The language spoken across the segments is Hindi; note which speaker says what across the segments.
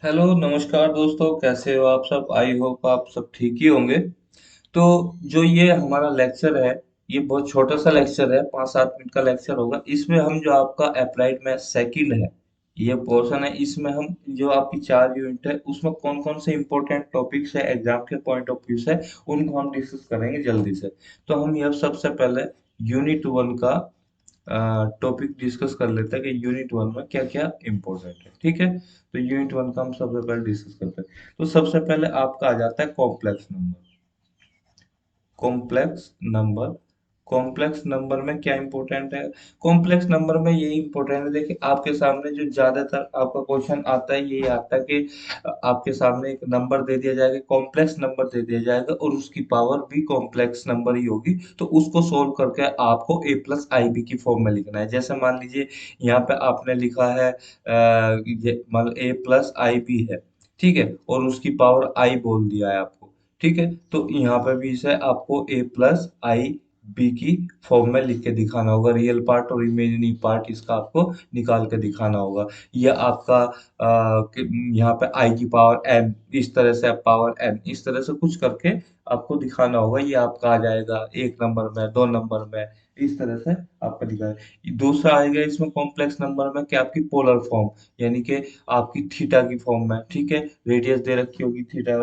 Speaker 1: हेलो नमस्कार दोस्तों, कैसे हो आप सब? आई होप आप सब ठीक ही होंगे। तो जो ये हमारा लेक्चर है, ये बहुत छोटा सा लेक्चर है, 5-7 मिनट का लेक्चर होगा। इसमें हम जो आपका अप्लाइड मैथ सेकंड है, ये पोर्शन है, इसमें हम जो आपकी 4 यूनिट है उसमें कौन कौन से इंपॉर्टेंट टॉपिक्स है एग्जाम के पॉइंट ऑफ व्यू से, उनको हम डिस्कस करेंगे जल्दी से। तो हम ये सबसे पहले यूनिट 1 का टॉपिक डिस्कस कर लेते हैं कि यूनिट 1 में क्या क्या इम्पोर्टेंट है। ठीक है, तो यूनिट 1 का हम सबसे पहले डिस्कस करते हैं। तो सबसे पहले आपका आ जाता है complex number. Complex number, complex number में क्या इंपॉर्टेंट है? कॉम्प्लेक्स नंबर में यही इंपॉर्टेंट है, देखिए आपके सामने जो ज्यादातर आपका क्वेश्चन आता है यही आता है कि आपके सामने एक नंबर दे दिया जाएगा, कॉम्प्लेक्स नंबर दे दिया जाएगा और उसकी पावर भी कॉम्प्लेक्स नंबर ही होगी। तो उसको सोल्व करके आपको ए प्लस आई बी की फॉर्म में लिखना है। जैसे मान लीजिए यहाँ पे आपने लिखा है ये मान लो ए प्लस आई बी है, ठीक है, और उसकी पावर आई बोल दिया है आपको। ठीक है, तो यहाँ पे भी इसे आपको ए प्लस आई बी की फॉर्म में लिख के दिखाना होगा। रियल पार्ट और इमेजिनरी पार्ट इसका आपको निकाल के दिखाना होगा। यह आपका यहाँ पे आई की पावर एन, इस तरह से पावर एन, इस तरह से कुछ करके आपको दिखाना होगा। ये आपका आ जाएगा 1 नंबर में, 2 नंबर में, इस तरह से आपका दिखाएगा। दूसरा आएगा इसमें कॉम्प्लेक्स नंबर में कि आपकी पोलर फॉर्म, यानी कि आपकी थीटा की फॉर्म में। ठीक है, रेडियस दे रखी होगी, थीटा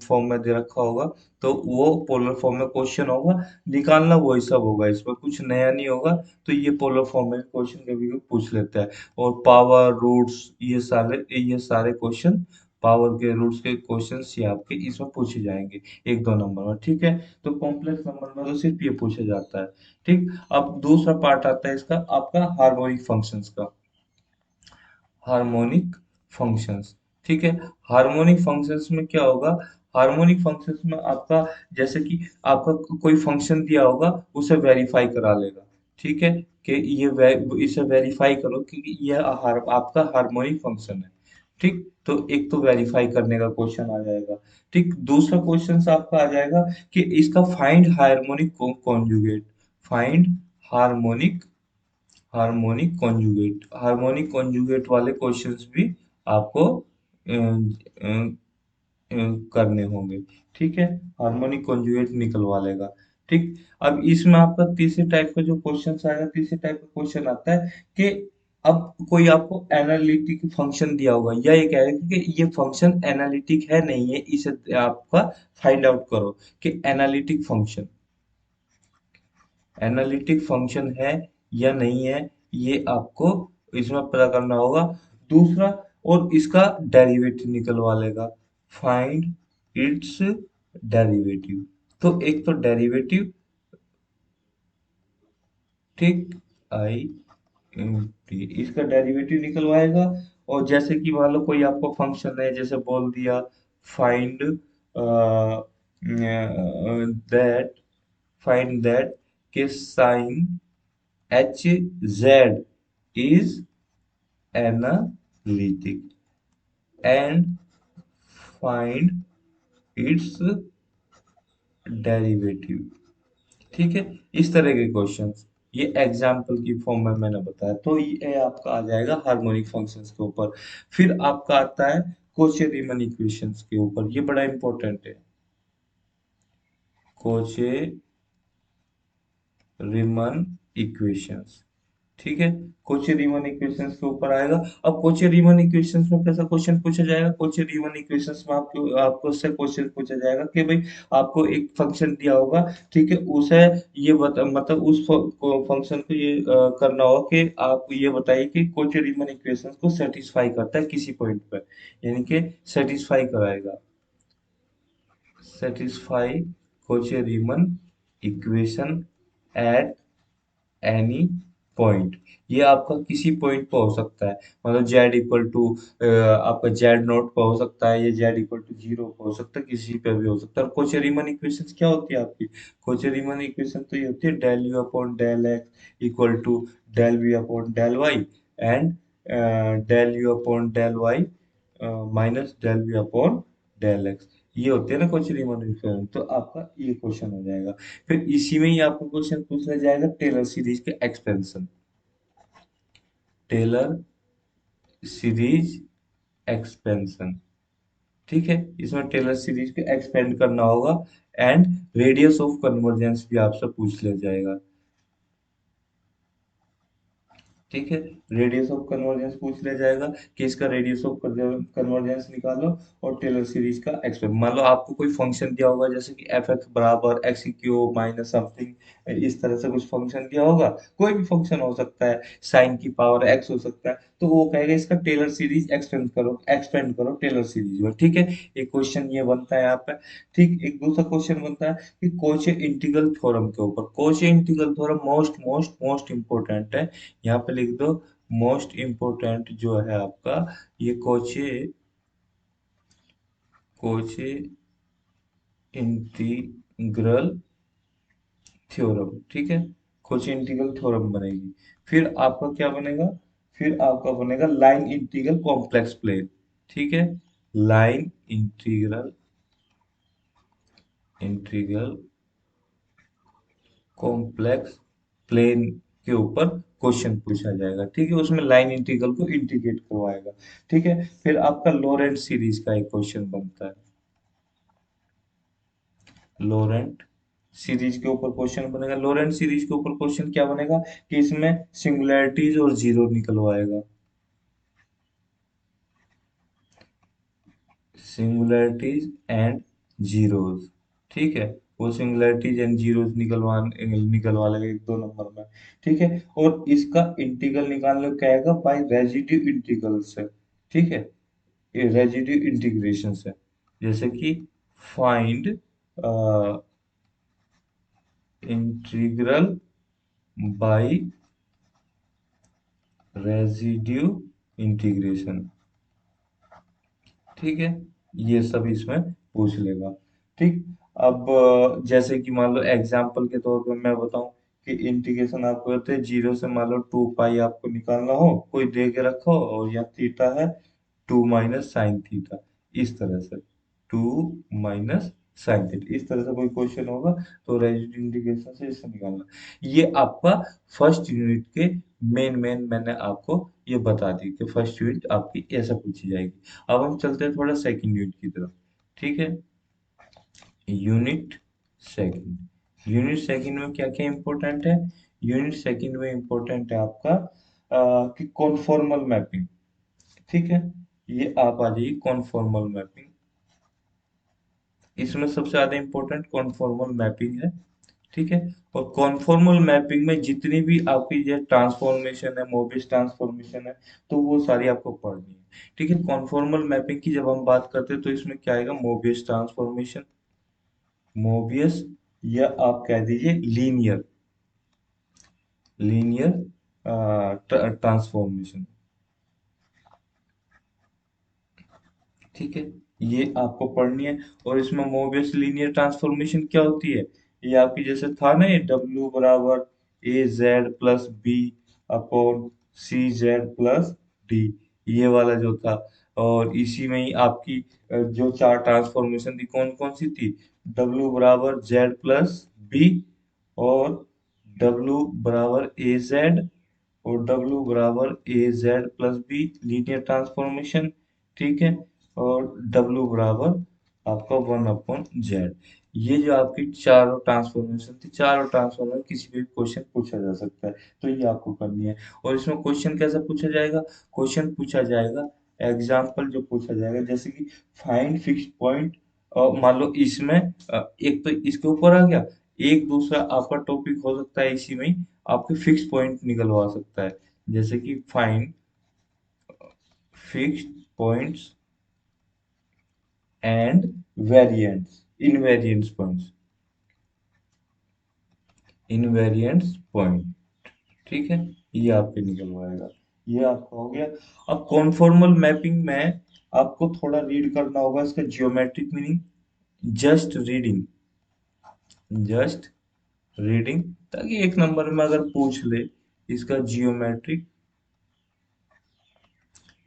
Speaker 1: फॉर्म में दे रखा होगा, तो वो पोलर फॉर्म में क्वेश्चन होगा। निकालना वही सब होगा, इसमें कुछ नया नहीं होगा। तो ये पोलर फॉर्म में क्वेश्चन कभी कभी पूछ लेता है। और पावर रूट्स, ये सारे क्वेश्चन, पावर के रूट्स के क्वेश्चंस ये आपके इसमें पूछे जाएंगे 1-2 नंबर में। ठीक है, तो कॉम्प्लेक्स नंबर में तो सिर्फ ये पूछा जाता है। ठीक, अब दूसरा पार्ट आता है इसका आपका हार्मोनिक फंक्शंस का। हार्मोनिक फंक्शंस, ठीक है। हार्मोनिक फंक्शंस में क्या होगा? हार्मोनिक फंक्शंस में आपका, जैसे कि आपका कोई फंक्शन दिया होगा, उसे वेरीफाई करा लेगा। ठीक है, कि इसे वेरीफाई करो कि आपका हार्मोनिक फंक्शन है। ठीक, तो एक तो वेरीफाई करने का क्वेश्चन आ जाएगा। ठीक, दूसरा क्वेश्चन आपका आ जाएगा कि इसका find harmonic conjugate. Find harmonic harmonic conjugate वाले क्वेश्चंस भी आपको करने होंगे। ठीक है, हार्मोनिक कॉन्जुगेट निकलवा लेगा। ठीक, अब इसमें आपका तीसरे टाइप का जो क्वेश्चन आएगा, तीसरे टाइप का क्वेश्चन आता है कि अब कोई आपको एनालिटिक फंक्शन दिया होगा, या ये कहेगा कि ये फंक्शन एनालिटिक है नहीं है, इसे आपका फाइंड आउट करो कि एनालिटिक फंक्शन है या नहीं है, ये आपको इसमें पता करना होगा। दूसरा, और इसका डेरिवेटिव निकलवा लेगा। Find its derivative. तो एक तो डेरिवेटिव, ठीक, आई टी, इसका डेरिवेटिव निकलवाएगा। और जैसे कि मान लो कोई आपको फंक्शन है, जैसे बोल दिया find that find that k sine h z is analytic and find its derivative. ठीक है, इस तरह के क्वेश्चंस, ये एग्जाम्पल की फॉर्म में मैंने बताया। तो ये आपका आ जाएगा हार्मोनिक फंक्शंस के ऊपर। फिर आपका आता है कोचे रीमन इक्वेशंस के ऊपर, ये बड़ा इंपॉर्टेंट है। कोचे रीमन इक्वेशंस, ठीक है, कोचे रीमन इक्वेशंस के ऊपर आएगा। अब कोचे रीमन इक्वेशंस में कैसा क्वेश्चन पूछा जाएगा? कोचे रीमन इक्वेशंस में आपको आपको उससे क्वेश्चन पूछा जाएगा कि भाई आपको एक फंक्शन दिया होगा, ठीक है, उसे ये मतलब उस फंक्शन को ये करना होगा कि आप ये बताइए कि कोचे रीमन इक्वेशंस को सेटिस्फाई करता है किसी पॉइंट पर, यानी कि सेटिस्फाई कराएगा। Satisfy Koche रीमन equation at any point. ये आपका किसी पॉइंट पर हो सकता है, मतलब जेड इक्वल टू आपका जेड नोट पर हो सकता है, ये जेड इक्वल टू 0 पर हो सकता है, किसी पे भी हो सकता है। और कोचे रीमन इक्वेशन क्या होती है आपकी? कोचे रीमन इक्वेशन तो ये होती है del u upon del x equal to del v upon del y and del u upon del y minus del v upon del x. ये होते हैं ना कोचे रीमन इक्वेशन, तो आपका ये क्वेश्चन हो जाएगा। फिर इसी में ही आपको क्वेश्चन पूछा जाएगा टेलर सीरीज के एक्सपेंशन। टेलर सीरीज एक्सपेंशन, ठीक है, इसमें टेलर सीरीज को एक्सपेंड करना होगा। एंड रेडियस ऑफ कन्वर्जेंस भी आपसे पूछ लिया जाएगा। ठीक है, रेडियस ऑफ कन्वर्जेंस पूछ लिया जाएगा कि इसका रेडियस ऑफ कन्वर्जेंस निकालो और टेलर सीरीज का एक्सपेक्ट। मान लो आपको कोई फंक्शन दिया होगा जैसे कि एफ एक्स बराबर एक्स क्यूब माइनस समथिंग, इस तरह से कुछ फंक्शन दिया होगा। कोई भी फंक्शन हो सकता है, साइन की पावर एक्स हो सकता है, तो वो कहेगा इसका टेलर सीरीज एक्सपेंड करो टेलर सीरीज में। ठीक है, एक क्वेश्चन ये बनता है यहाँ पे। ठीक, एक दूसरा क्वेश्चन बनता है कि कोचे इंटीग्रल थ्योरम के ऊपर। कोचे integral theorem most most most important है, यहाँ पे लिख दो। मोस्ट इम्पोर्टेंट जो है आपका ये कोचे कोचे इंटीग्रल थ्योरम। ठीक है, कोचे इंटीग्रल थ्योरम बनेगी। फिर आपका क्या बनेगा? फिर आपका बनेगा लाइन इंटीग्रल कॉम्प्लेक्स प्लेन। ठीक है, लाइन इंटीग्रल कॉम्प्लेक्स प्लेन के ऊपर क्वेश्चन पूछा जाएगा। ठीक है, उसमें लाइन इंटीग्रल को इंटीग्रेट करवाएगा। ठीक है, फिर आपका लोरेंट सीरीज का एक क्वेश्चन बनता है। लोरेंट सीरीज के ऊपर क्वेश्चन बनेगा। लोरेंट सीरीज के ऊपर क्वेश्चन क्या बनेगा कि इसमें सिंगुलैरिटीज और जीरो निकलवाएगा। Singularities and zeros. ठीक है, वो सिंगुलैरिटीज एंड जीरोस निकलवा लेगा एक दो नंबर में। ठीक है, और इसका इंटीग्रल निकालने को कहेगा बाय रेजिड्यू इंटीग्रल से। ठीक है, ये रेजिड्यू इंटीग्रेशन से। जैसे कि find integral by residue integration. ठीक है, ये सब इसमें पूछ लेगा। ठीक, अब जैसे कि मान लो एग्जाम्पल के तौर पे मैं बताऊं कि इंटीग्रेशन आपको कहते हैं जीरो से मान लो 2 पाई आपको निकालना हो, कोई दे के रखो और यहाँ थीटा है 2 - sin थीटा, इस तरह से 2 - sin थीटा, इस तरह से कोई क्वेश्चन होगा तो रेजिड्यू इंटीग्रेशन से इससे निकालना। ये आपका फर्स्ट यूनिट के मेन मैंने आपको ये बता दी कि फर्स्ट यूनिट आपकी ऐसा पूछी जाएगी। अब हम चलते हैं थोड़ा सेकंड यूनिट की तरफ। ठीक है, यूनिट यूनिट सेकंड में क्या क्या इंपॉर्टेंट है? यूनिट सेकंड में इंपॉर्टेंट है आपका कि कॉन्फॉर्मल मैपिंग। ठीक है, ये आप आ जाइए कॉन्फॉर्मल मैपिंग। इसमें सबसे ज्यादा इंपॉर्टेंट कॉन्फॉर्मल मैपिंग है। ठीक है, और कॉन्फॉर्मल मैपिंग में जितनी भी आपकी जो ट्रांसफॉर्मेशन है, मोबियस ट्रांसफॉर्मेशन है, तो वो सारी आपको पढ़नी है। ठीक है, कॉन्फॉर्मल मैपिंग की जब हम बात करते हैं तो इसमें क्या आएगा? मोबियस ट्रांसफॉर्मेशन, मोबियस, या आप कह दीजिए लीनियर लीनियर ट्रांसफॉर्मेशन। ठीक है, ये आपको पढ़नी है। और इसमें मोबियस लीनियर ट्रांसफॉर्मेशन क्या होती है? ये आपकी जैसे था ना, ये डब्ल्यू बराबर A Z plus B upon C Z plus D, ये वाला जो था। और इसी में ही आपकी जो चार ट्रांसफॉर्मेशन थी कौन कौन सी थी? डब्ल्यू बराबर जेड प्लस बी, और डब्ल्यू बराबर ए जेड, और डब्ल्यू बराबर A Z plus B linear transformation. ठीक है, और डब्ल्यू बराबर आपका 1/जेड। ये जो आपकी चारों ट्रांसफॉर्मेशन थी, चारों ट्रांसफॉर्मेशन किसी भी क्वेश्चन पूछा जा सकता है, तो ये आपको करनी है। और इसमें क्वेश्चन कैसे पूछा जाएगा? क्वेश्चन पूछा जाएगा, एग्जाम्पल जो पूछा जाएगा जैसे कि फाइंड फिक्स पॉइंट। और मान लो इसमें एक तो इसके ऊपर आ गया, एक दूसरा आपका टॉपिक हो सकता है इसी में ही आपके फिक्स पॉइंट निकलवा सकता है। जैसे कि find fixed points and variants invariance points, invariance point. ठीक है, ये आपके निकलवाएगा। ये आपका हो गया। अब कॉन्फॉर्मल मैपिंग में आपको थोड़ा रीड करना होगा इसका geometric meaning. Just reading, just reading, ताकि एक नंबर में अगर पूछ ले इसका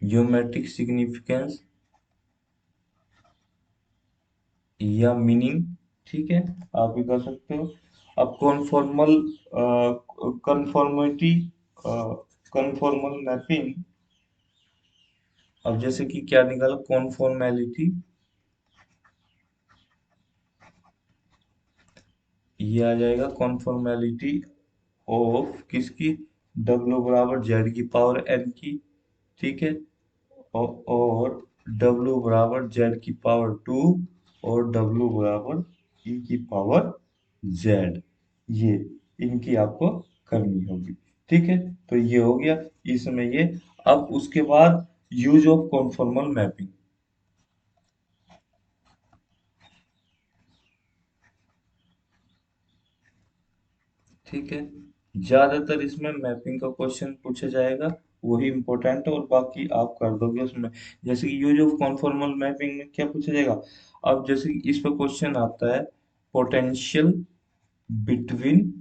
Speaker 1: जियोमेट्रिक सिग्निफिकेंस या मीनिंग। ठीक है, आप भी कर सकते हो। अब कॉन्फॉर्मल कन्फॉर्मिटी कन्फॉर्मल मैपिंग। अब जैसे कि क्या निकाला? कॉन्फॉर्मेलिटी ये आ जाएगा कॉन्फॉर्मेलिटी ऑफ किसकी, डब्ल्यू बराबर जेड की पावर एन की, ठीक है, और डब्ल्यू बराबर जेड की पावर टू, और डब्ल्यू बराबर ई की पावर जेड, ये इनकी आपको करनी होगी, ठीक है। तो ये हो गया इसमें ये। अब उसके बाद यूज ऑफ कॉन्फॉर्मल मैपिंग, ठीक है। ज्यादातर इसमें मैपिंग का क्वेश्चन पूछा जाएगा, वही इंपॉर्टेंट है, और बाकी आप कर दोगे उसमें। जैसे कि यूज ऑफ कॉन्फॉर्मल मैपिंग में क्या पूछा जाएगा, अब जैसे कि इस पे क्वेश्चन आता है, potential between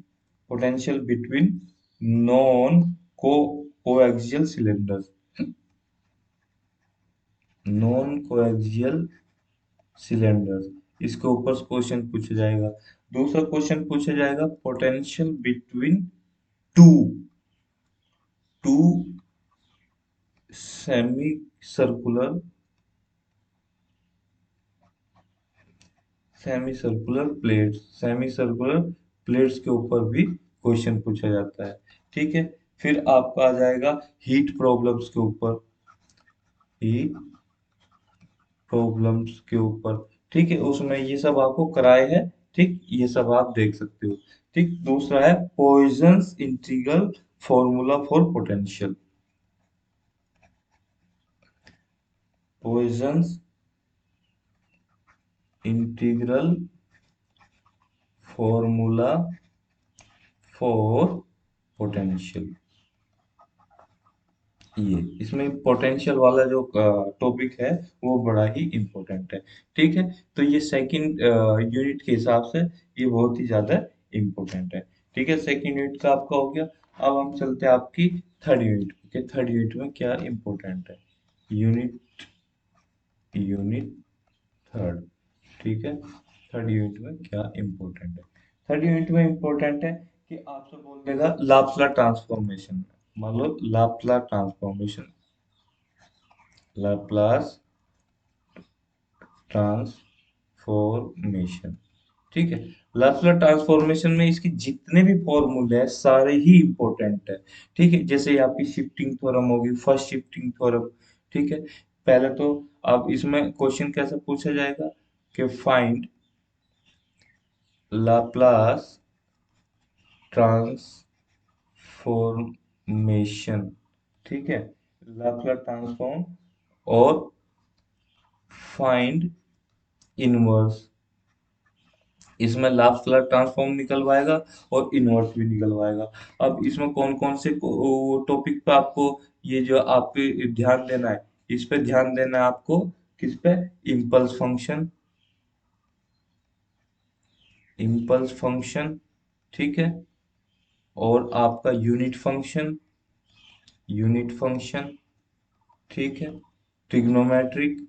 Speaker 1: potential between non co coaxial cylinders, non coaxial cylinders, इसके ऊपर क्वेश्चन पूछा जाएगा। दूसरा क्वेश्चन पूछा जाएगा potential between two two semi circular semi circular plates के ऊपर भी क्वेश्चन पूछा जाता है, ठीक है। फिर आपका आ जाएगा हीट प्रॉब्लम्स के ऊपर, हीट प्रॉब्लम्स के ऊपर, ठीक है, उसमें ये सब आपको कराए हैं, ठीक, ये सब आप देख सकते हो, ठीक। दूसरा है Poisson's integral formula for potential, Poisson's integral formula for potential, ये इसमें पोटेंशियल वाला जो टॉपिक है वो बड़ा ही इम्पोर्टेंट है, ठीक है। तो ये सेकंड यूनिट के हिसाब से ये बहुत ही ज्यादा इम्पोर्टेंट है, ठीक है। सेकंड यूनिट का आपका हो गया। अब हम चलते हैं आपकी थर्ड यूनिट के, थर्ड यूनिट में क्या इम्पोर्टेंट है, यूनिट यूनिट थर्ड, ठीक है। थर्ड यूनिट में क्या इम्पोर्टेंट है, थर्ड यूनिट में इम्पोर्टेंट है कि आपसे बोल देगा लाप्लास ट्रांसफॉर्मेशन, मान लो लाप्लास ट्रांसफॉर्मेशन, लाप्लास ट्रांसफॉर्मेशन, ठीक है। लाप्लास ट्रांसफॉर्मेशन में इसके जितने भी फॉर्मूले हैं सारे ही इंपॉर्टेंट है, ठीक है। जैसे आपकी शिफ्टिंग थ्योरम होगी, फर्स्ट शिफ्टिंग थ्योरम, ठीक है। पहले तो अब इसमें क्वेश्चन कैसे पूछा जाएगा कि फाइंड लाप्लास ट्रांसफॉर्मेशन, ठीक है, लाप्लास ट्रांसफॉर्म और फाइंड इनवर्स, इसमें लाप्लास ट्रांसफॉर्म निकलवाएगा और इनवर्स भी निकलवाएगा। अब इसमें कौन कौन से टॉपिक पे आपको ये जो आपके ध्यान देना है, इस पे ध्यान देना है आपको, किस पे, इम्पल्स फंक्शन, इम्पल्स फंक्शन, ठीक है, और आपका यूनिट फंक्शन, ठीक है, ट्रिग्नोमेट्रिक,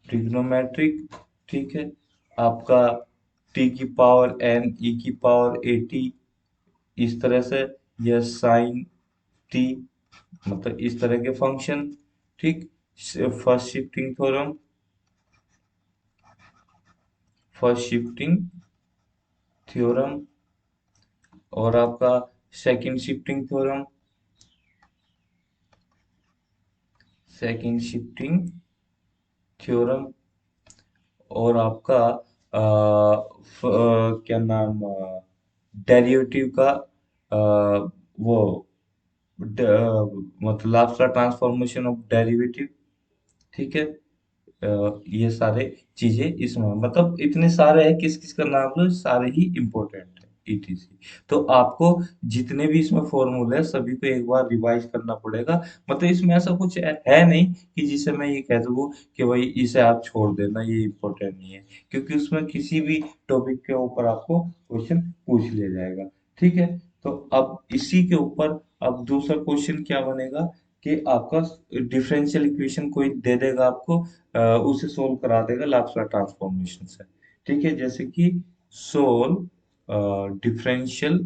Speaker 1: ट्रिग्नोमेट्रिक, ठीक है, आपका टी की पावर एन ई की पावर ए टी, इस तरह से, यह साइन टी, मतलब इस तरह के फंक्शन, ठीक। First shifting theorem, first shifting theorem, और आपका second shifting theorem, second shifting theorem, और आपका क्या नाम, डेरिवेटिव का वो मतलब लाप्लास ट्रांसफॉर्मेशन ऑफ डेरिवेटिव, ठीक है। ये सारे चीजें इसमें, मतलब इतने सारे हैं, किस किस का नाम लो, सारे ही इम्पोर्टेंट है, ईटीसी। तो आपको जितने भी इसमें फॉर्मूले हैं सभी को एक बार रिवाइज करना पड़ेगा, मतलब इसमें ऐसा कुछ है नहीं कि जिसे मैं ये कह दूँ कि भाई इसे आप छोड़ देना, ये इम्पोर्टेंट नहीं है, क्योंकि उसमें किसी भी टॉपिक के ऊपर आपको क्वेश्चन पूछ लिया जाएगा, ठीक है। तो अब इसी के ऊपर अब दूसरा क्वेश्चन क्या बनेगा कि आपका डिफरेंशियल इक्वेशन कोई दे देगा आपको, उसे सोल्व करा देगा लाप्लास ट्रांसफॉर्मेशन से, ठीक है। जैसे कि solve differential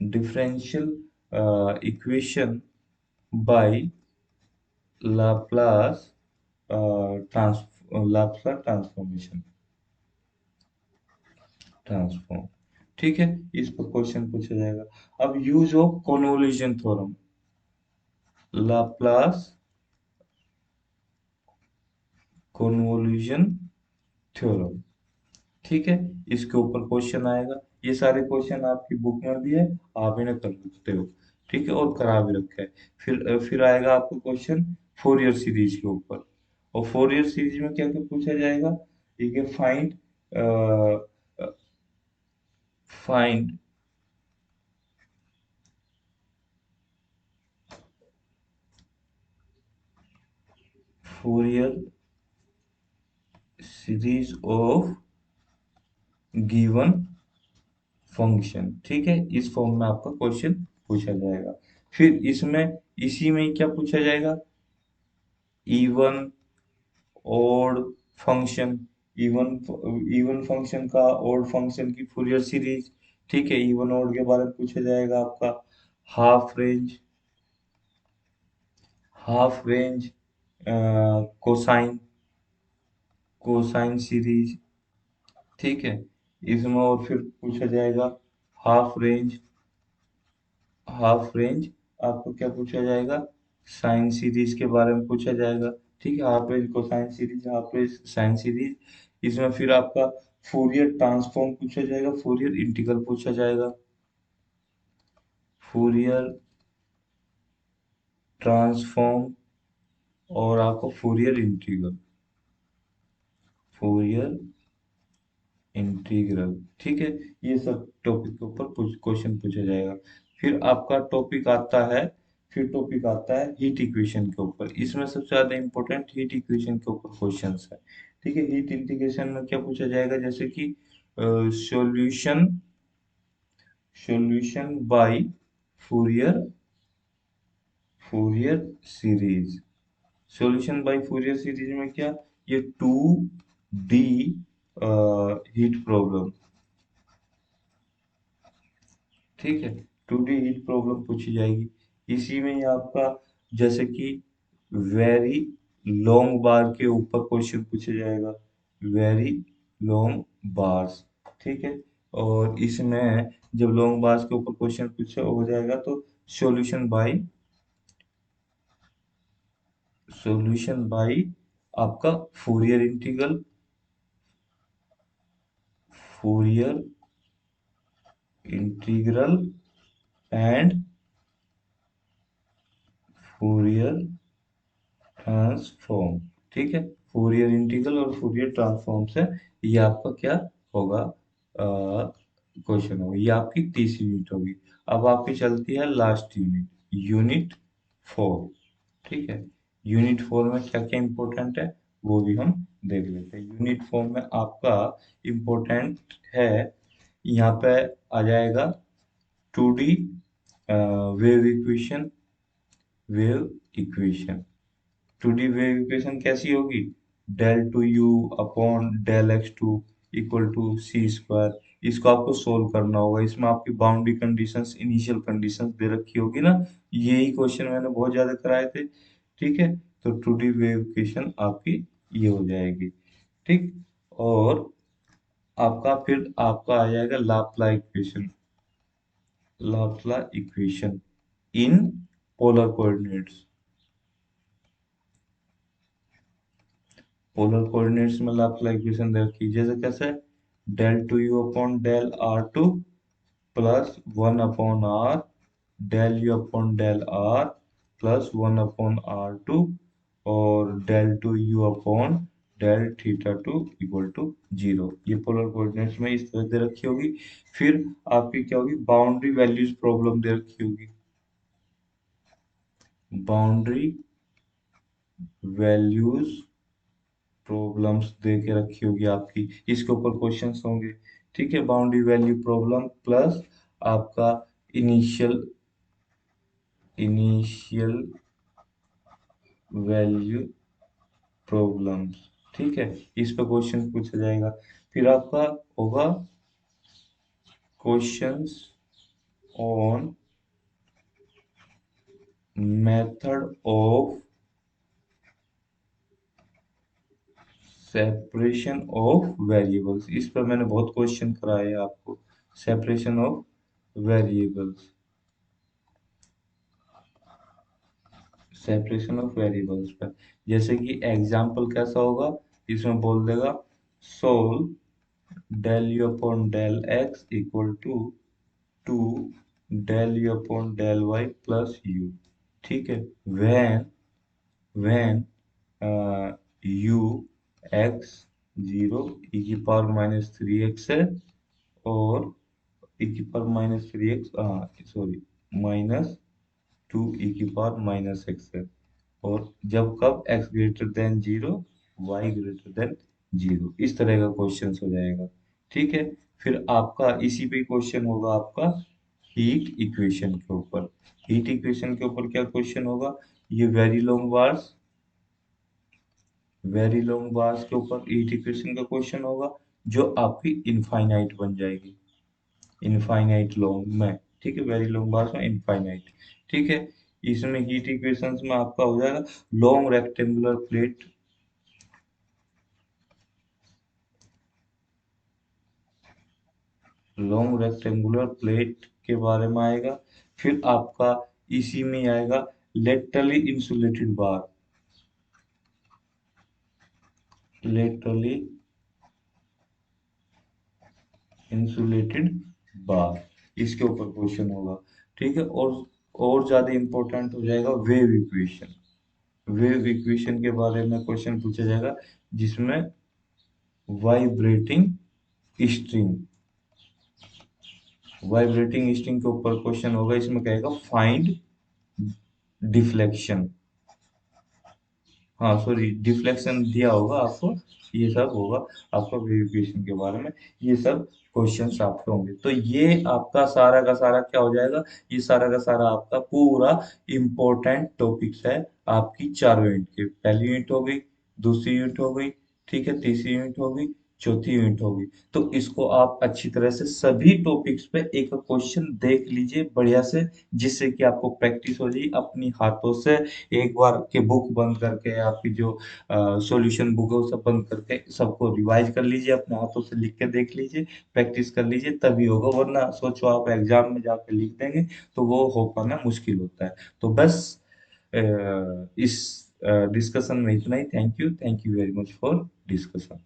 Speaker 1: differential equation by Laplace Laplace transformation, transform. ठीक है, इस पर क्वेश्चन पूछा जाएगा। अब use of convolution theorem, Laplace convolution theorem. ठीक है, इसके ऊपर क्वेश्चन आएगा। ये सारे क्वेश्चन आपकी बुक में भी है, आप इन्हें कर सकते हो। ठीक है, और करा भी रखा है। फिर आएगा आपको क्वेश्चन फोरियर सीरीज के ऊपर। और फोरियर सीरीज में क्या क्या पूछा जाएगा? ठीक है, find Fourier series of given function. ठीक है, इस फॉर्म में आपका क्वेश्चन पूछा जाएगा। फिर इसमें इसी में क्या पूछा जाएगा? Even odd function, even even function का ओड फंक्शन की फूरियर सीरीज। ठीक है, इवन ओड के बारे में पूछा जाएगा आपका। Half range, half range cosine, cosine series. ठीक है, इसमें और फिर पूछा जाएगा हाफ रेंज, हाफ रेंज आपको क्या पूछा जाएगा? साइन सीरीज के बारे में पूछा जाएगा। ठीक है, half range cosine series, half range sine series. इसमें फिर आपका फोरियर ट्रांसफॉर्म पूछा जाएगा, फोरियर इंटीग्रल पूछा जाएगा, फोरियर ट्रांसफॉर्म, और आपको फोरियर इंटीग्रल, फोरियर इंटीग्रल। ठीक है, ये सब टॉपिक के ऊपर क्वेश्चन पूछा जाएगा। फिर आपका टॉपिक आता है, फिर टॉपिक आता है हीट इक्वेशन के ऊपर। इसमें सबसे ज्यादा इंपॉर्टेंट हीट इक्वेशन के ऊपर क्वेश्चंस है। ठीक है, हीट इंटीग्रेशन में क्या पूछा जाएगा? जैसे कि solution, solution bye Fourier, Fourier series. Solution bye Fourier series में क्या? ये टू डी हीट प्रॉब्लम। ठीक है, टू डी हीट प्रॉब्लम पूछी जाएगी। इसी में ही आपका जैसे कि वेरी लॉन्ग बार के ऊपर क्वेश्चन पूछा जाएगा, वेरी लॉन्ग बार्स। ठीक है, और इसमें जब लॉन्ग बार्स के ऊपर क्वेश्चन पूछा हो जाएगा तो सॉल्यूशन बाय, सॉल्यूशन बाय आपका Fourier integral, Fourier integral and Fourier transform. ठीक है, फूरियर इंटीग्रल और फूरियर ट्रांसफॉर्म से ये आपका क्या होगा? क्वेश्चन होगा। ये आपकी तीसरी यूनिट होगी। अब आपकी चलती है लास्ट यूनिट, यूनिट 4। ठीक है, यूनिट 4 में क्या क्या इंपॉर्टेंट है वो भी हम देख लेते हैं। यूनिट 4 में आपका इम्पोर्टेंट है, यहाँ पे आ जाएगा 2D wave equation, wave equation. 2D wave equation कैसी होगी? Del two u upon del x two equal to c square. इसको आपको सोल्व करना होगा। इसमें आपकी बाउंड्री कंडीशंस, इनिशियल कंडीशंस दे रखी होगी ना। यही क्वेश्चन मैंने बहुत ज्यादा कराए थे। ठीक है, तो 2D वेव इक्वेशन आपकी ये हो जाएगी। ठीक, और आपका फिर आपका आ जाएगा Laplace equation, Laplace equation in polar coordinates. Polar coordinates में लाप्लास इक्वेशन दे रखी है, जैसे कैसे? Del two u upon del r two plus one upon r del u upon del r plus one upon r two, और del two u upon del theta two equal to zero. ये पोलर कोऑर्डिनेट्स में इस तरह दे रखी होगी। फिर आपकी क्या होगी? बाउंड्री वैल्यूज प्रॉब्लम दे रखी होगी, बाउंड्री वैल्यूज प्रॉब्लम्स दे के रखी होगी आपकी, इसके ऊपर क्वेश्चंस होंगे। ठीक है, बाउंड्री वैल्यू प्रॉब्लम प्लस आपका इनिशियल, इनिशियल वैल्यू प्रॉब्लम्स। ठीक है, इस पे क्वेश्चन पूछा जाएगा। फिर आपका होगा questions on method of separation of variables, इस पर मैंने बहुत क्वेश्चन कराए हैं आपको। Separation of variables, separation of variables पर, जैसे कि एग्जाम्पल कैसा होगा, इसमें बोल देगा solve del u upon del x equal to two del u upon del y plus u. ठीक है, when u x zero e की पावर माइनस थ्री एक्स है, और ई की power minus three x, sorry, minus two e की पावर माइनस एक्स है, और जब कब x greater than zero, y greater than zero, इस तरह का क्वेश्चन हो जाएगा। ठीक है, फिर आपका इसी पे क्वेश्चन होगा आपका हीट इक्वेशन के ऊपर। हीट इक्वेशन के ऊपर क्या क्वेश्चन होगा, ये वेरी लॉन्ग बार्स के ऊपर हीट इक्वेशन का क्वेश्चन होगा, जो आपकी इनफाइनाइट बन जाएगी, इनफाइनाइट लॉन्ग में। ठीक है, वेरी लॉन्ग बार्स में इनफाइनाइट। ठीक है, इसमें हीट इक्वेशंस में आपका हो जाएगा long rectangular plate, long rectangular plate के बारे में आएगा। फिर आपका इसी में आएगा लेटरली इंसुलेटेड बार, लेटरली इंसुलेटेड बार, इसके ऊपर क्वेश्चन होगा। ठीक है, और ज्यादा इंपॉर्टेंट हो जाएगा वेव इक्वेशन। वेव इक्वेशन के बारे में क्वेश्चन पूछा जाएगा, जिसमें वाइब्रेटिंग स्ट्रिंग, वाइब्रेटिंग स्ट्रिंग के ऊपर क्वेश्चन होगा, इसमें कहेगा फाइंड डिफ्लेक्शन, हाँ सॉरी डिफ्लेक्शन दिया होगा आपको, ये सब होगा आपका वेरिएशन के बारे में, ये सब क्वेश्चंस आपके होंगे। तो ये आपका सारा का सारा क्या हो जाएगा, ये सारा का सारा आपका पूरा इम्पोर्टेंट टॉपिक्स है आपकी 4 यूनिट के। पहली यूनिट हो गई, दूसरी यूनिट हो गई, ठीक है, तीसरी यूनिट हो गई, चौथी यूनिट हो गई। तो इसको आप अच्छी तरह से सभी टॉपिक्स पे एक क्वेश्चन देख लीजिए बढ़िया से, जिससे कि आपको प्रैक्टिस हो जाए अपनी हाथों से। एक बार के बुक बंद करके, आपकी जो सॉल्यूशन बुक है वो सब बंद करके सबको रिवाइज कर लीजिए, अपने हाथों से लिख के देख लीजिए, प्रैक्टिस कर लीजिए, तभी होगा। वरना सोचो आप एग्जाम में जाके लिख देंगे तो वो हो पाना मुश्किल होता है। तो बस इस डिस्कशन में इतना ही। Thank you very much for discussion.